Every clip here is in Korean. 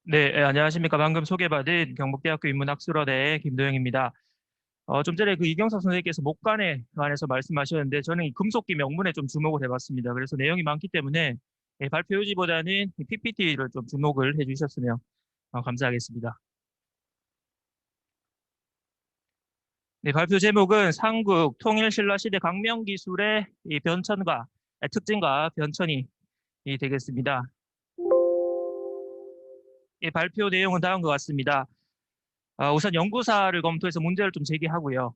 네, 안녕하십니까. 방금 소개받은 경북대학교 인문학술원의 김도영입니다. 좀 전에 그 이경석 선생님께서 목간에 관해서 말씀하셨는데 저는 이 금속기 명문에 좀 주목을 해봤습니다. 그래서 내용이 많기 때문에 발표 요지보다는 PPT를 좀 주목을 해주셨으면 감사하겠습니다. 네, 발표 제목은 삼국 통일신라시대 강명기술의 이 변천과 특징과 변천이 되겠습니다. 발표 내용은 다음과 같습니다. 우선 연구사를 검토해서 문제를 좀 제기하고요.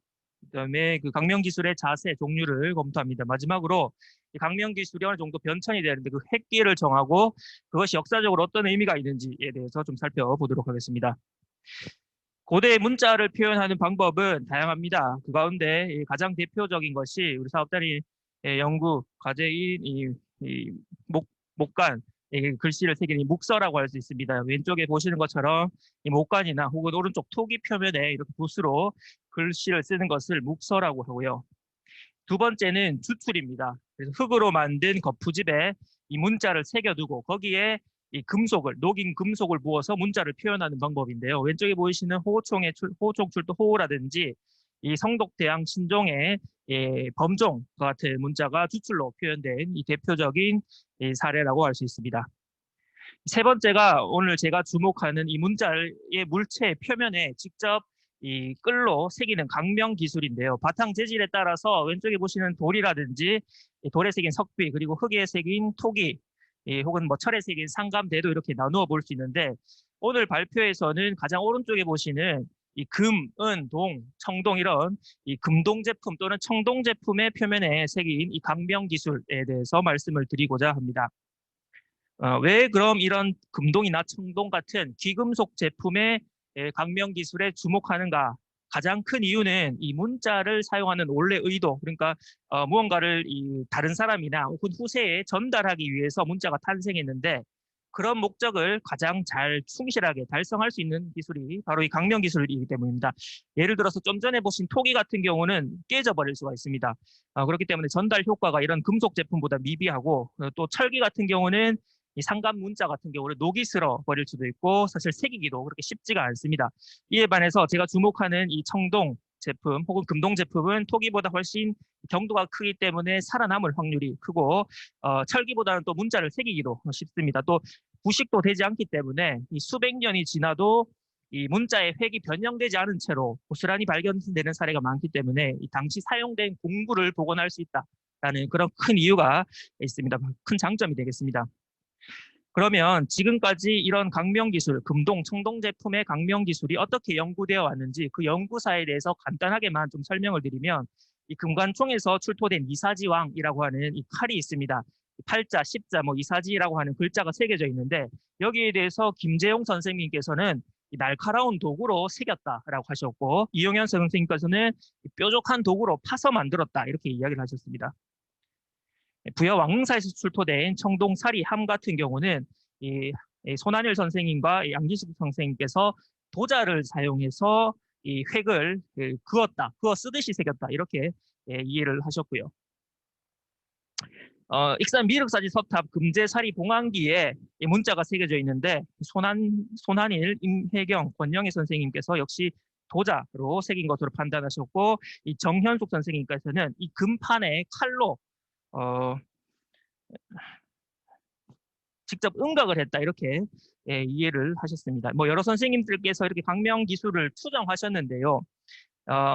그다음에 그 강명 기술의 자세, 종류를 검토합니다. 마지막으로 이 강명 기술이 어느 정도 변천이 되는데 그 핵기를 정하고 그것이 역사적으로 어떤 의미가 있는지에 대해서 좀 살펴보도록 하겠습니다. 고대 문자를 표현하는 방법은 다양합니다. 그 가운데 가장 대표적인 것이 우리 사업단이 연구 과제인 이 목, 목간 글씨를 새긴 이 묵서라고 할 수 있습니다. 왼쪽에 보시는 것처럼 이 목간이나 혹은 오른쪽 토기 표면에 이렇게 붓으로 글씨를 쓰는 것을 묵서라고 하고요. 두 번째는 주출입니다. 그래서 흙으로 만든 거푸집에 이 문자를 새겨두고 거기에 이 금속을 녹인 금속을 부어서 문자를 표현하는 방법인데요. 왼쪽에 보이시는 호총의 호총 출도 호라든지 이 성독대왕 신종의 범종 같은 문자가 주출로 표현된 이 대표적인 이 사례라고 할 수 있습니다. 세 번째가 오늘 제가 주목하는 이 문자의 물체 표면에 직접 이 끌로 새기는 강명 기술인데요. 바탕 재질에 따라서 왼쪽에 보시는 돌이라든지 돌에 새긴 석비 그리고 흙에 새긴 토기 혹은 뭐 철에 새긴 상감대도 이렇게 나누어 볼 수 있는데 오늘 발표에서는 가장 오른쪽에 보시는 이 금, 은, 동, 청동 이런 이 금동 제품 또는 청동 제품의 표면에 새긴 이 강명 기술에 대해서 말씀을 드리고자 합니다. 왜 그럼 이런 금동이나 청동 같은 귀금속 제품의 강명 기술에 주목하는가? 가장 큰 이유는 이 문자를 사용하는 원래 의도, 그러니까 무언가를 이 다른 사람이나 혹은 후세에 전달하기 위해서 문자가 탄생했는데 그런 목적을 가장 잘 충실하게 달성할 수 있는 기술이 바로 이 강명 기술이기 때문입니다. 예를 들어서 좀 전에 보신 토기 같은 경우는 깨져버릴 수가 있습니다. 그렇기 때문에 전달 효과가 이런 금속 제품보다 미비하고 또 철기 같은 경우는 이 상감 문자 같은 경우는 녹이 슬어 버릴 수도 있고 사실 새기기도 그렇게 쉽지가 않습니다. 이에 반해서 제가 주목하는 이 청동 제품 혹은 금동 제품은 토기보다 훨씬 경도가 크기 때문에 살아남을 확률이 크고 철기보다는 또 문자를 새기기도 쉽습니다. 또 부식도 되지 않기 때문에 이 수백 년이 지나도 이 문자의 획이 변형되지 않은 채로 고스란히 발견되는 사례가 많기 때문에 이 당시 사용된 공구를 복원할 수 있다라는 그런 큰 이유가 있습니다. 큰 장점이 되겠습니다. 그러면 지금까지 이런 강명 기술, 금동, 청동 제품의 강명 기술이 어떻게 연구되어 왔는지 그 연구사에 대해서 간단하게만 좀 설명을 드리면 이 금관총에서 출토된 이사지왕이라고 하는 이 칼이 있습니다. 팔자, 십자, 뭐 이사지라고 하는 글자가 새겨져 있는데 여기에 대해서 김재용 선생님께서는 이 날카로운 도구로 새겼다라고 하셨고 이용현 선생님께서는 뾰족한 도구로 파서 만들었다 이렇게 이야기를 하셨습니다. 부여 왕릉사에서 출토된 청동사리 함 같은 경우는 이 손한일 선생님과 양기식 선생님께서 도자를 사용해서 이 획을 그었다, 그어 쓰듯이 새겼다 이렇게 이해를 하셨고요. 익산 미륵사지 서탑 금제사리 봉안기에 이 문자가 새겨져 있는데 손한일, 임혜경, 권영애 선생님께서 역시 도자로 새긴 것으로 판단하셨고 이 정현숙 선생님께서는 이 금판에 칼로 어, 직접 응각을 했다 이렇게 이해를 하셨습니다. 뭐 여러 선생님들께서 이렇게 강명 기술을 추정하셨는데요.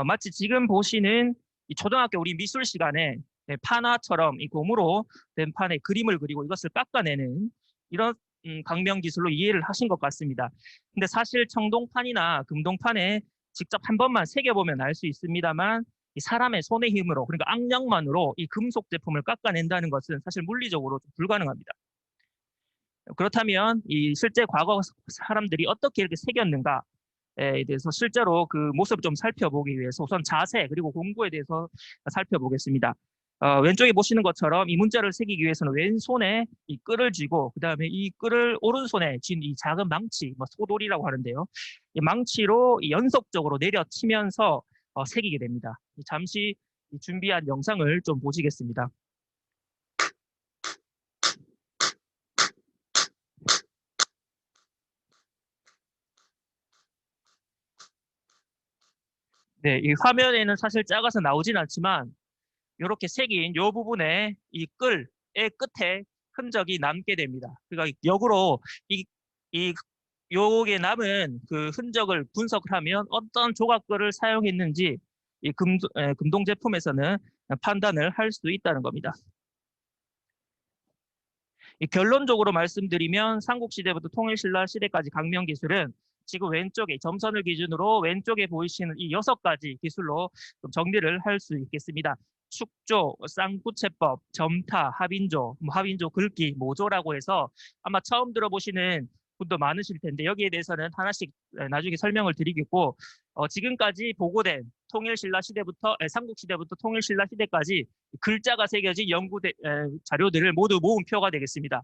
마치 지금 보시는 이 초등학교 우리 미술 시간에 판화처럼 이 고무로 된 판에 그림을 그리고 이것을 깎아내는 이런 강명 기술로 이해를 하신 것 같습니다. 근데 사실 청동판이나 금동판에 직접 한 번만 새겨보면 알 수 있습니다만 이 사람의 손의 힘으로 그러니까 악력만으로 이 금속 제품을 깎아낸다는 것은 사실 물리적으로 좀 불가능합니다. 그렇다면 이 실제 과거 사람들이 어떻게 이렇게 새겼는가에 대해서 실제로 그 모습을 좀 살펴보기 위해서 우선 자세 그리고 공구에 대해서 살펴보겠습니다. 왼쪽에 보시는 것처럼 이 문자를 새기기 위해서는 왼손에 이 끌을 쥐고 그다음에 이 끌을 오른손에 쥔 이 작은 망치, 뭐 소돌이라고 하는데요. 이 망치로 연속적으로 내려치면서 새기게 됩니다. 잠시 준비한 영상을 좀 보시겠습니다. 네, 이 화면에는 사실 작아서 나오진 않지만 이렇게 새긴 이 부분에 이 끌의 끝에 흔적이 남게 됩니다. 그러니까 역으로 이, 이 요게 남은 그 흔적을 분석을 하면 어떤 조각글을 사용했는지 이 금동 제품에서는 판단을 할 수 있다는 겁니다. 이 결론적으로 말씀드리면 삼국시대부터 통일신라 시대까지 강명기술은 지금 왼쪽에 점선을 기준으로 왼쪽에 보이시는 이 6가지 기술로 좀 정리를 할 수 있겠습니다. 축조, 쌍구체법, 점타, 합인조, 합인조 긁기, 모조라고 해서 아마 처음 들어보시는 분도 많으실 텐데 여기에 대해서는 하나씩 나중에 설명을 드리겠고 지금까지 보고된 통일신라 시대부터 삼국시대부터 통일신라 시대까지 글자가 새겨진 연구 자료들을 모두 모은 표가 되겠습니다.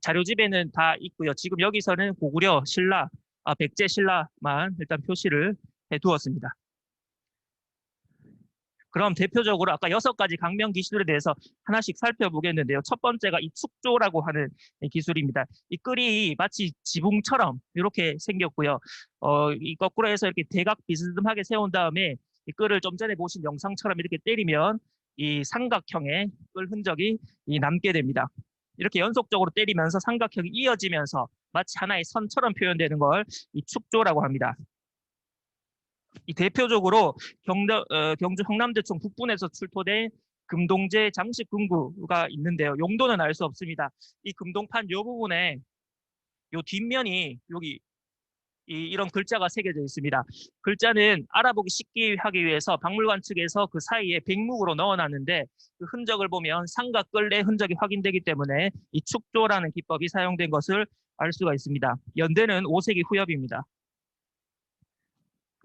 자료집에는 다 있고요. 지금 여기서는 고구려, 신라, 백제 신라만 일단 표시를 해두었습니다. 그럼 대표적으로 아까 6가지 강명 기술에 대해서 하나씩 살펴보겠는데요. 첫 번째가 이 축조라고 하는 기술입니다. 이 끌이 마치 지붕처럼 이렇게 생겼고요. 이 거꾸로 해서 이렇게 대각 비스듬하게 세운 다음에 이 끌을 좀 전에 보신 영상처럼 이렇게 때리면 이 삼각형의 끌 흔적이 남게 됩니다. 이렇게 연속적으로 때리면서 삼각형이 이어지면서 마치 하나의 선처럼 표현되는 걸 이 축조라고 합니다. 이 대표적으로 경주 흥남대청 북분에서 출토된 금동제 장식 금구가 있는데요. 용도는 알 수 없습니다. 이 금동판 요 부분에 요 뒷면이 여기 이런 글자가 새겨져 있습니다. 글자는 알아보기 쉽게 하기 위해서 박물관 측에서 그 사이에 백묵으로 넣어놨는데 그 흔적을 보면 삼각글의 흔적이 확인되기 때문에 이 축조라는 기법이 사용된 것을 알 수가 있습니다. 연대는 5세기 후엽입니다.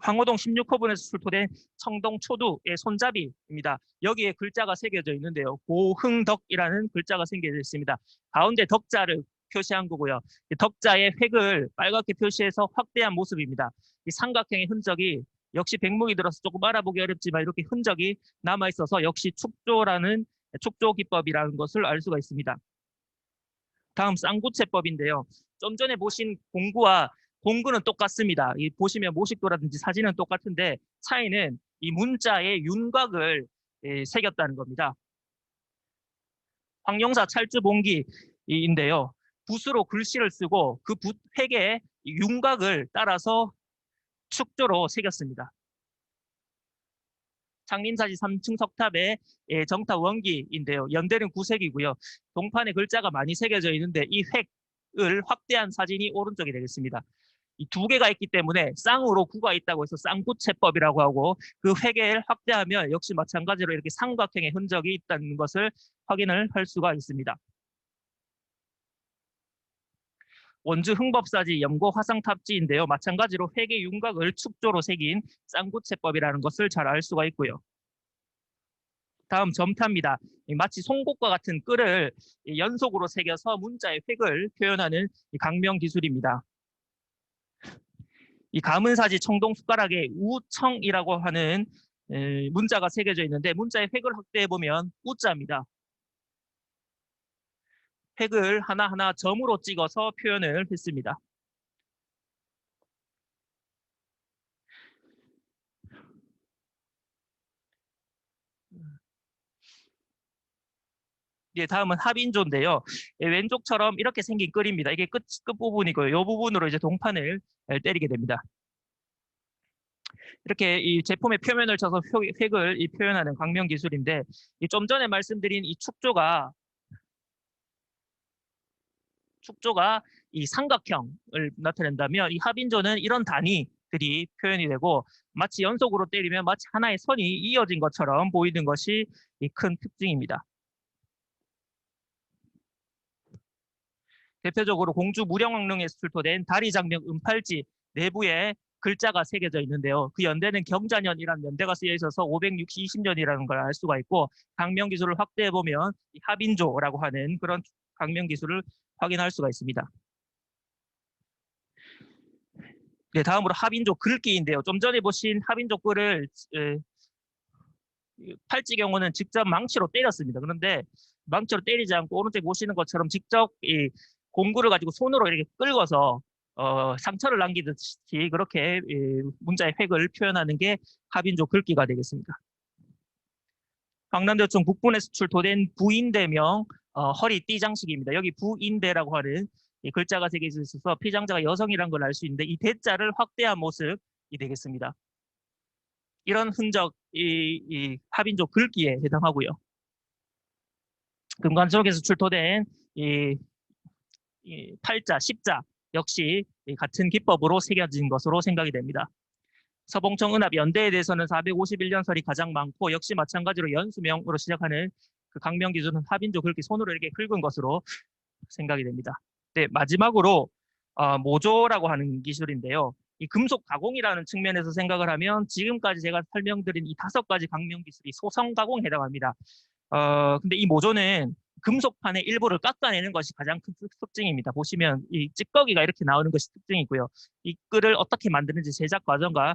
황호동 16호분에서 출토된 청동 초두의 손잡이입니다. 여기에 글자가 새겨져 있는데요. 고흥덕이라는 글자가 새겨져 있습니다. 가운데 덕자를 표시한 거고요. 덕자의 획을 빨갛게 표시해서 확대한 모습입니다. 이 삼각형의 흔적이 역시 백목이 들어서 조금 알아보기 어렵지만 이렇게 흔적이 남아있어서 역시 축조라는 축조 기법이라는 것을 알 수가 있습니다. 다음 쌍구체법인데요. 좀 전에 보신 공구와 공구는 똑같습니다. 이 보시면 모식도라든지 사진은 똑같은데 차이는 이 문자의 윤곽을 새겼다는 겁니다. 황용사 찰주봉기인데요. 붓으로 글씨를 쓰고 그 붓 획의 윤곽을 따라서 축조로 새겼습니다. 창림사지 3층 석탑의 정탑 원기인데요. 연대는 9색이고요. 동판에 글자가 많이 새겨져 있는데 이 획을 확대한 사진이 오른쪽이 되겠습니다. 이 2개가 있기 때문에 쌍으로 구가 있다고 해서 쌍구체법이라고 하고 그 획을 확대하면 역시 마찬가지로 이렇게 삼각형의 흔적이 있다는 것을 확인을 할 수가 있습니다. 원주 흥법사지 염고 화상탑지인데요. 마찬가지로 획의 윤곽을 축조로 새긴 쌍구체법이라는 것을 잘 알 수가 있고요. 다음 점타입니다. 마치 송곳과 같은 끌을 연속으로 새겨서 문자의 획을 표현하는 강명 기술입니다. 이 가문사지 청동 숟가락에 우청이라고 하는 문자가 새겨져 있는데 문자의 획을 확대해 보면 우자입니다. 획을 하나하나 점으로 찍어서 표현을 했습니다. 예, 다음은 합인조인데요. 예, 왼쪽처럼 이렇게 생긴 끌입니다. 이게 끝부분이고요. 이 부분으로 이제 동판을 때리게 됩니다. 이렇게 이 제품의 표면을 쳐서 획을 표현하는 강명 기술인데 좀 전에 말씀드린 이 축조가 이 삼각형을 나타낸다면 이 합인조는 이런 단위들이 표현이 되고 마치 연속으로 때리면 마치 하나의 선이 이어진 것처럼 보이는 것이 이 큰 특징입니다. 대표적으로 공주 무령왕릉에서 출토된 다리장명 은팔지 내부에 글자가 새겨져 있는데요. 그 연대는 경자년이라는 연대가 쓰여 있어서 520년이라는 걸 알 수가 있고 강명 기술을 확대해 보면 합인조라고 하는 그런 강명 기술을 확인할 수가 있습니다. 네, 다음으로 합인조 긁기인데요. 좀 전에 보신 합인조 끌을 팔찌 경우는 직접 망치로 때렸습니다. 그런데 망치로 때리지 않고 오른쪽에 보시는 것처럼 직접 이 공구를 가지고 손으로 이렇게 끌어서 상처를 남기듯이 그렇게 문자의 획을 표현하는 게 합인조 글귀가 되겠습니다. 강남대청 북부에서 출토된 부인대명 허리띠 장식입니다. 여기 부인대라고 하는 이 글자가 새겨져 있어서 피장자가 여성이라는 걸 알 수 있는데 이 대자를 확대한 모습이 되겠습니다. 이런 흔적 이 합인조 글귀에 해당하고요. 금관 쪽에서 출토된 이 팔자, 십자 역시 같은 기법으로 새겨진 것으로 생각이 됩니다. 서봉청 은합 연대에 대해서는 451년설이 가장 많고 역시 마찬가지로 연수명으로 시작하는 그 강명기술은 합인조 글귀 손으로 이렇게 긁은 것으로 생각이 됩니다. 네, 마지막으로 모조라고 하는 기술인데요. 이 금속 가공이라는 측면에서 생각을 하면 지금까지 제가 설명드린 이 5가지 강명 기술이 소성 가공에 해당합니다. 근데 이 모조는 금속판의 일부를 깎아내는 것이 가장 큰 특징입니다. 보시면 이 찌꺼기가 이렇게 나오는 것이 특징이고요. 이 끌을 어떻게 만드는지 제작 과정과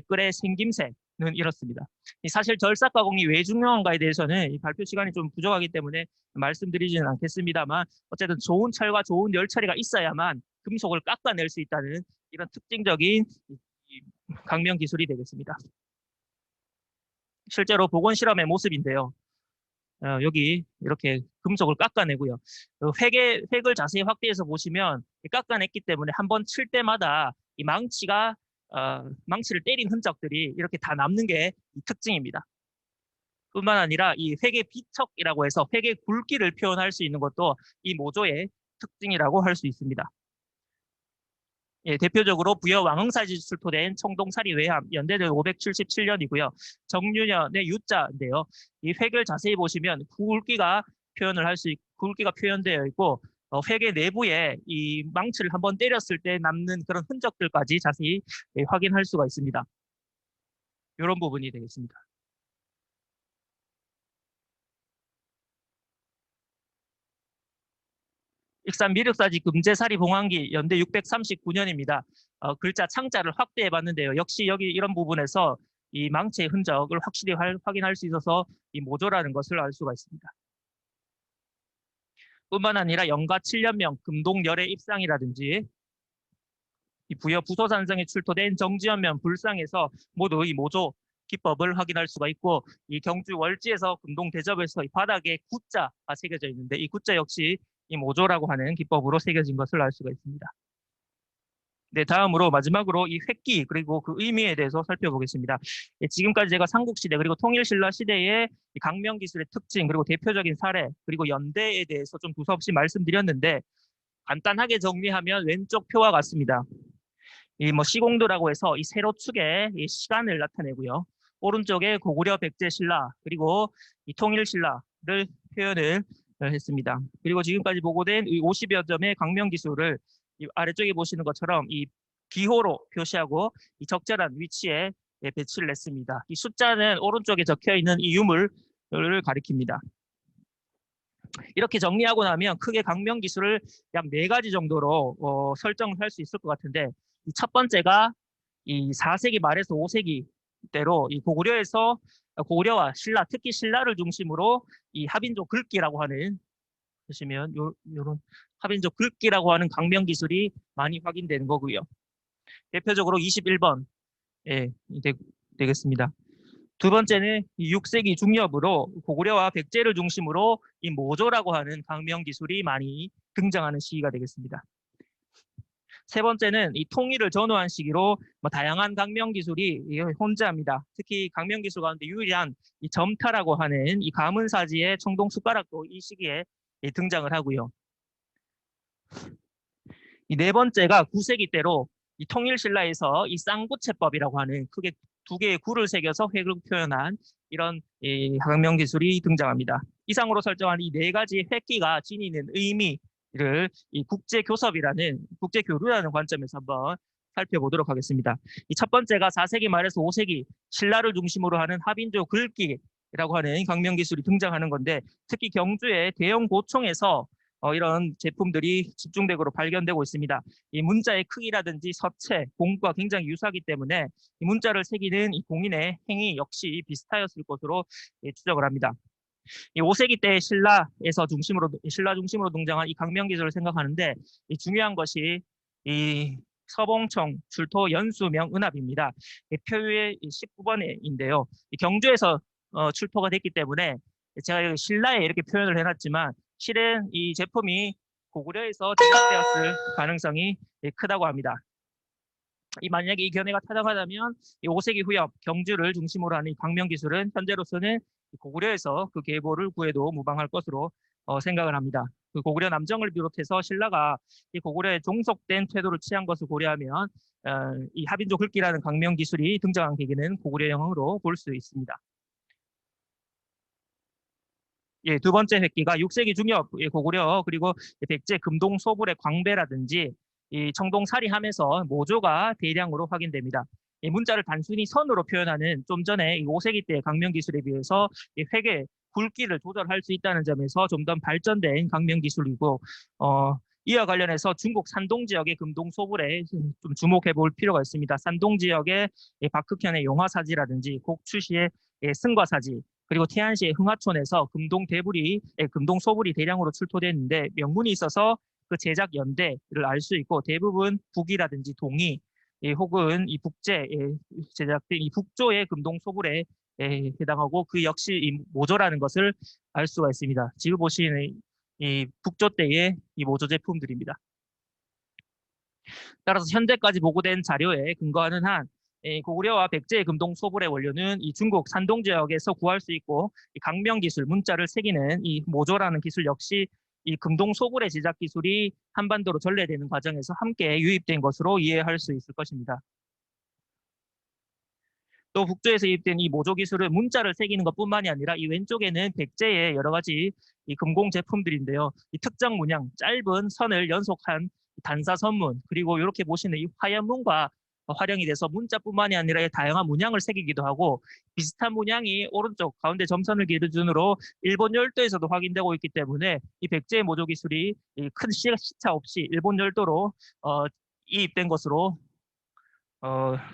끌의 생김새는 이렇습니다. 사실 절삭 가공이 왜 중요한가에 대해서는 이 발표 시간이 좀 부족하기 때문에 말씀드리지는 않겠습니다만 어쨌든 좋은 철과 좋은 열 처리가 있어야만 금속을 깎아낼 수 있다는 이런 특징적인 강명 기술이 되겠습니다. 실제로 복원 실험의 모습인데요. 여기 이렇게 금속을 깎아내고요. 획을 자세히 확대해서 보시면 깎아냈기 때문에 한번 칠 때마다 이 망치를 때린 흔적들이 이렇게 다 남는 게 특징입니다. 뿐만 아니라 이 획의 비척이라고 해서 획의 굵기를 표현할 수 있는 것도 이 모조의 특징이라고 할 수 있습니다. 예, 대표적으로 부여 왕흥사지 출토된 청동사리 외함, 연대는 577년이고요. 정유년의 유자인데요. 이 획을 자세히 보시면 굵기가 표현되어 있고 획의 내부에 이 망치를 한번 때렸을 때 남는 그런 흔적들까지 자세히 확인할 수가 있습니다. 이런 부분이 되겠습니다. 익산 미륵사지 금제사리 봉황기 연대 639년입니다. 글자 창자를 확대해 봤는데요. 역시 여기 이런 부분에서 이 망치의 흔적을 확실히 확인할 수 있어서 이 모조라는 것을 알 수가 있습니다. 뿐만 아니라 영가 7년명 금동열의 입상이라든지 이 부여 부소산성에 출토된 정지연면 불상에서 모두 이 모조 기법을 확인할 수가 있고 이 경주 월지에서 금동 대접에서 이 바닥에 구자가 새겨져 있는데 이 구자 역시 이 모조라고 하는 기법으로 새겨진 것을 알 수가 있습니다. 네, 다음으로 마지막으로 이 획기 그리고 그 의미에 대해서 살펴보겠습니다. 예, 지금까지 제가 삼국시대 그리고 통일신라 시대의 강명기술의 특징 그리고 대표적인 사례 그리고 연대에 대해서 좀 두서없이 말씀드렸는데 간단하게 정리하면 왼쪽 표와 같습니다. 이 시공도라고 해서 이 세로축에 이 시간을 나타내고요. 오른쪽에 고구려 백제 신라 그리고 이 통일 신라를 표현을 했습니다. 그리고 지금까지 보고된 이 50여 점의 강명 기술을 이 아래쪽에 보시는 것처럼 이 기호로 표시하고 이 적절한 위치에 배치를 했습니다. 이 숫자는 오른쪽에 적혀 있는 이 유물을 가리킵니다. 이렇게 정리하고 나면 크게 강명 기술을 약 4가지 정도로 설정을 할 수 있을 것 같은데 이 첫 번째가 이 4세기 말에서 5세기 때로 이 고구려와 신라, 특히 신라를 중심으로 이 합인조 글귀라고 하는 보시면 요런 합인조 글귀라고 하는 강명 기술이 많이 확인되는 거고요. 대표적으로 21번 되겠습니다. 두 번째는 6세기 중엽으로 고구려와 백제를 중심으로 이 모조라고 하는 강명 기술이 많이 등장하는 시기가 되겠습니다. 세 번째는 이 통일을 전후한 시기로 다양한 강명 기술이 혼재합니다. 특히 강명 기술 가운데 유일한 이 점타라고 하는 이 가문사지의 청동 숟가락도 이 시기에 등장을 하고요. 이 네 번째가 9세기 때로 이 통일신라에서 이 쌍구체법이라고 하는 크게 2개의 구를 새겨서 획을 표현한 이런 강명 기술이 등장합니다. 이상으로 설정한 이 4가지 획기가 지니는 의미를 이 국제교섭이라는 국제교류라는 관점에서 한번 살펴보도록 하겠습니다. 이 첫 번째가 4세기 말에서 5세기 신라를 중심으로 하는 합인조 글귀라고 하는 강명 기술이 등장하는 건데 특히 경주의 대형 고총에서 이런 제품들이 집중적으로 발견되고 있습니다. 이 문자의 크기라든지 서체, 공구가 굉장히 유사하기 때문에 이 문자를 새기는 이 공인의 행위 역시 비슷하였을 것으로 추정을 합니다. 이 5세기 때 신라 중심으로 등장한 이 강명 기술을 생각하는데 이 중요한 것이 이 서봉청 출토 연수명 은합입니다. 표유의 19번인데요. 경주에서 출토가 됐기 때문에 제가 여기 신라에 이렇게 표현을 해놨지만 실은 이 제품이 고구려에서 제작되었을 가능성이 크다고 합니다. 만약에 이 견해가 타당하다면 이 5세기 후엽 경주를 중심으로 하는 이 강명기술은 현재로서는 고구려에서 그 계보를 구해도 무방할 것으로 생각을 합니다. 그 고구려 남정을 비롯해서 신라가 이 고구려에 종속된 태도를 취한 것을 고려하면 이 하빈조 글귀라는 강명기술이 등장한 계기는 고구려형으로 볼 수 있습니다. 예, 두 번째 획기가 6세기 중엽 고구려 그리고 백제 금동 소불의 광배라든지 이 청동사리함에서 모조가 대량으로 확인됩니다. 이 문자를 단순히 선으로 표현하는 좀 전에 5세기 때 강명 기술에 비해서 이 회계 굵기를 조절할 수 있다는 점에서 좀 더 발전된 강명 기술이고 이와 관련해서 중국 산동 지역의 금동 소불에 좀 주목해 볼 필요가 있습니다. 산동 지역의 박흑현의 용화사지라든지 곡추시의 승과사지 그리고 태안시의 흥하촌에서 금동 소불이 대량으로 출토됐는데 명문이 있어서 그 제작 연대를 알 수 있고 대부분 북이라든지 동이 혹은 이 북제 제작된 이 북조의 금동 소불에 해당하고 그 역시 이 모조라는 것을 알 수가 있습니다. 지금 보시는 이 북조 때의 이 모조 제품들입니다. 따라서 현재까지 보고된 자료에 근거하는 한 고구려와 백제의 금동 소불의 원료는 이 중국 산동 지역에서 구할 수 있고 이 강명 기술 문자를 새기는 이 모조라는 기술 역시 이 금동 소불의 제작 기술이 한반도로 전래되는 과정에서 함께 유입된 것으로 이해할 수 있을 것입니다. 또 북조에서 유입된 이 모조 기술은 문자를 새기는 것뿐만이 아니라 이 왼쪽에는 백제의 여러 가지 이 금공 제품들인데요. 이 특정 문양, 짧은 선을 연속한 단사 선문 그리고 이렇게 보시는 이 화연문과 활용이 돼서 문자뿐만이 아니라 다양한 문양을 새기기도 하고 비슷한 문양이 오른쪽 가운데 점선을 기준으로 일본 열도에서도 확인되고 있기 때문에 이 백제의 모조 기술이 큰 시차 없이 일본 열도로 이입된 것으로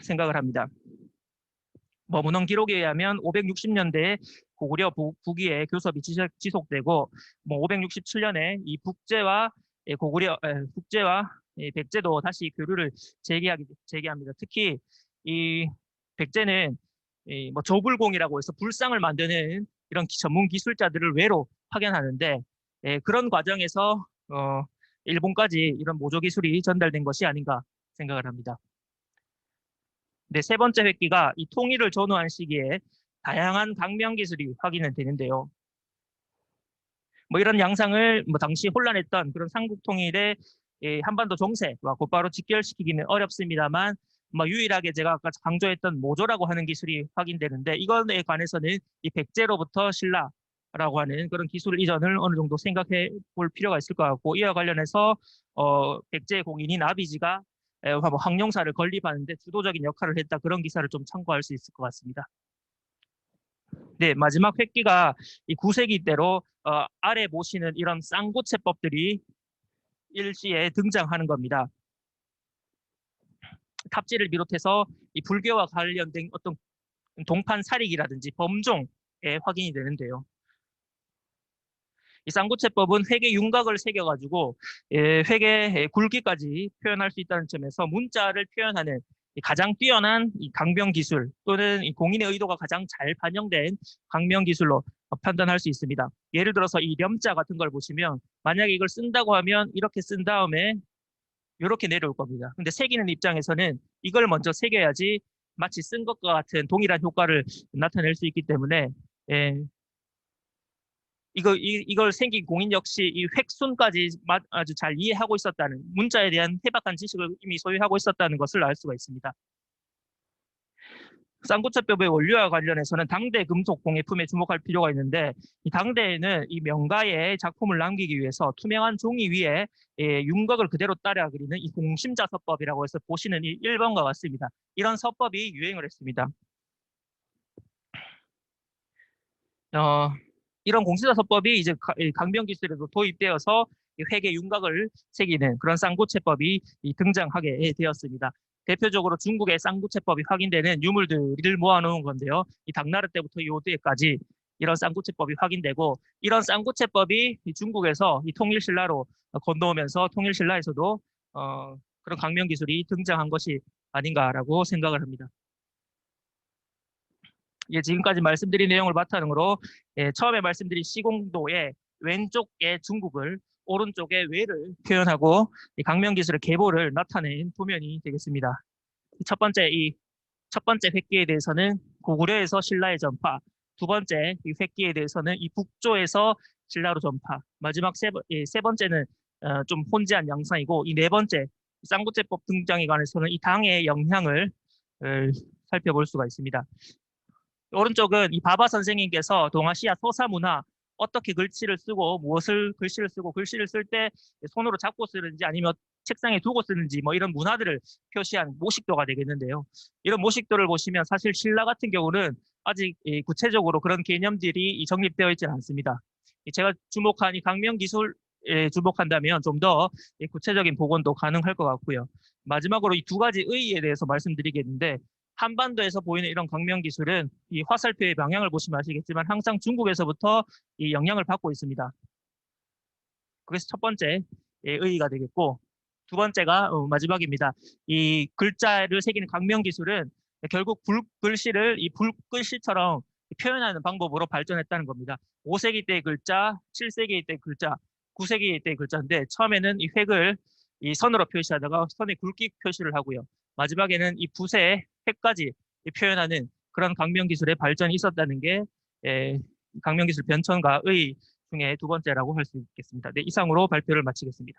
생각을 합니다. 문헌 기록에 의하면 560년대에 고구려 북위의 교섭이 지속되고 567년에 이 북제와 백제도 다시 교류를 재개합니다. 특히 이 백제는 조불공이라고 해서 불상을 만드는 이런 전문 기술자들을 외로 파견하는데 그런 과정에서 일본까지 이런 모조 기술이 전달된 것이 아닌가 생각을 합니다. 네, 세 번째 획기가 이 통일을 전후한 시기에 다양한 강명 기술이 확인은 되는데요. 이런 양상을 당시 혼란했던 그런 삼국 통일의 한반도 정세와 곧바로 직결시키기는 어렵습니다만 유일하게 제가 아까 강조했던 모조라고 하는 기술이 확인되는데 이것에 관해서는 이 백제로부터 신라라고 하는 그런 기술 이전을 어느 정도 생각해 볼 필요가 있을 것 같고 이와 관련해서 백제 공인인 아비지가 황룡사를 건립하는데 주도적인 역할을 했다 그런 기사를 좀 참고할 수 있을 것 같습니다. 네, 마지막 획기가 이 9세기 때로 아래 보시는 이런 쌍고체법들이 일시에 등장하는 겁니다. 탑지를 비롯해서 이 불교와 관련된 어떤 동판 사릭이라든지 범종에 확인이 되는데요. 이 쌍고체법은 회계 윤곽을 새겨가지고 회계 굵기까지 표현할 수 있다는 점에서 문자를 표현하는 가장 뛰어난 이 강명 기술 또는 이 공인의 의도가 가장 잘 반영된 강명 기술로 판단할 수 있습니다. 예를 들어서 이 렴자 같은 걸 보시면 만약에 이걸 쓴다고 하면 이렇게 쓴 다음에 이렇게 내려올 겁니다. 근데 새기는 입장에서는 이걸 먼저 새겨야지 마치 쓴 것과 같은 동일한 효과를 나타낼 수 있기 때문에 이걸 생긴 공인 역시 이 획순까지 아주 잘 이해하고 있었다는 문자에 대한 해박한 지식을 이미 소유하고 있었다는 것을 알 수가 있습니다. 쌍구차법의 원료와 관련해서는 당대 금속 공예품에 주목할 필요가 있는데 이 당대에는 이 명가의 작품을 남기기 위해서 투명한 종이 위에 윤곽을 그대로 따라 그리는 이 공심자서법이라고 해서 보시는 이 1번과 같습니다. 이런 서법이 유행을 했습니다. 이런 공시자서법이 이제 강변 기술에도 도입되어서 회계 윤곽을 새기는 그런 쌍구체법이 등장하게 되었습니다. 대표적으로 중국의 쌍구체법이 확인되는 유물들을 모아놓은 건데요. 이 당나라 때부터 요드에까지 이런 쌍구체법이 확인되고 이런 쌍구체법이 중국에서 이 통일신라로 건너오면서 통일신라에서도 그런 강명 기술이 등장한 것이 아닌가라고 생각을 합니다. 예, 지금까지 말씀드린 내용을 바탕으로 처음에 말씀드린 시공도의 왼쪽에 중국을 오른쪽에 외를 표현하고 이 강명 기술의 계보를 나타낸 도면이 되겠습니다. 첫 번째 획기에 대해서는 고구려에서 신라의 전파, 두 번째 이 획기에 대해서는 이 북조에서 신라로 전파, 마지막 세 번째는 좀 혼재한 양상이고 이 네 번째 쌍구제법 등장에 관해서는 이 당의 영향을 살펴볼 수가 있습니다. 오른쪽은 이 바바 선생님께서 동아시아 서사 문화 어떻게 글씨를 쓰고 무엇을 글씨를 쓰고 글씨를 쓸 때 손으로 잡고 쓰는지 아니면 책상에 두고 쓰는지 뭐 이런 문화들을 표시한 모식도가 되겠는데요. 이런 모식도를 보시면 사실 신라 같은 경우는 아직 구체적으로 그런 개념들이 정립되어 있지는 않습니다. 제가 주목한 이 강명 기술에 주목한다면 좀 더 구체적인 복원도 가능할 것 같고요. 마지막으로 이 두 가지 의의에 대해서 말씀드리겠는데 한반도에서 보이는 이런 강명 기술은 이 화살표의 방향을 보시면 아시겠지만 항상 중국에서부터 이 영향을 받고 있습니다. 그래서 첫 번째 의의가 되겠고 두 번째가 마지막입니다. 이 글자를 새기는 강명 기술은 결국 붉글씨를 이 붉글씨처럼 표현하는 방법으로 발전했다는 겁니다. 5세기 때의 글자, 7세기 때의 글자, 9세기 때의 글자인데 처음에는 이 획을 이 선으로 표시하다가 선에 굵기 표시를 하고요. 마지막에는 이 붓의 획까지 표현하는 그런 강명 기술의 발전이 있었다는 게 강명 기술 변천과 의 중에 두 번째라고 할 수 있겠습니다. 네, 이상으로 발표를 마치겠습니다.